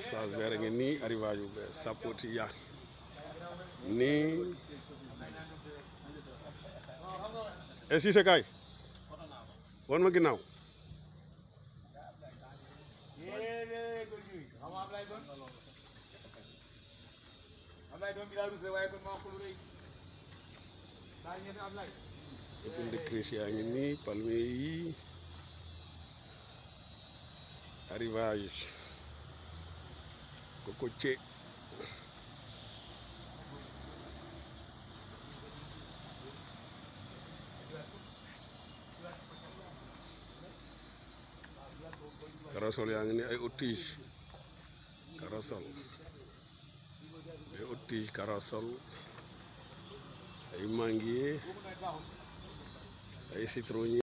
espace vert ngi nii arrivage bu bees Sapotilla nii Cissé kaay won ma ginnaaw open de crèche yaa ngi nii palmier yi arrivage cocotier corossol yaa ngi nii ay autige corossol ay autige corossol ay manguier ay citronnier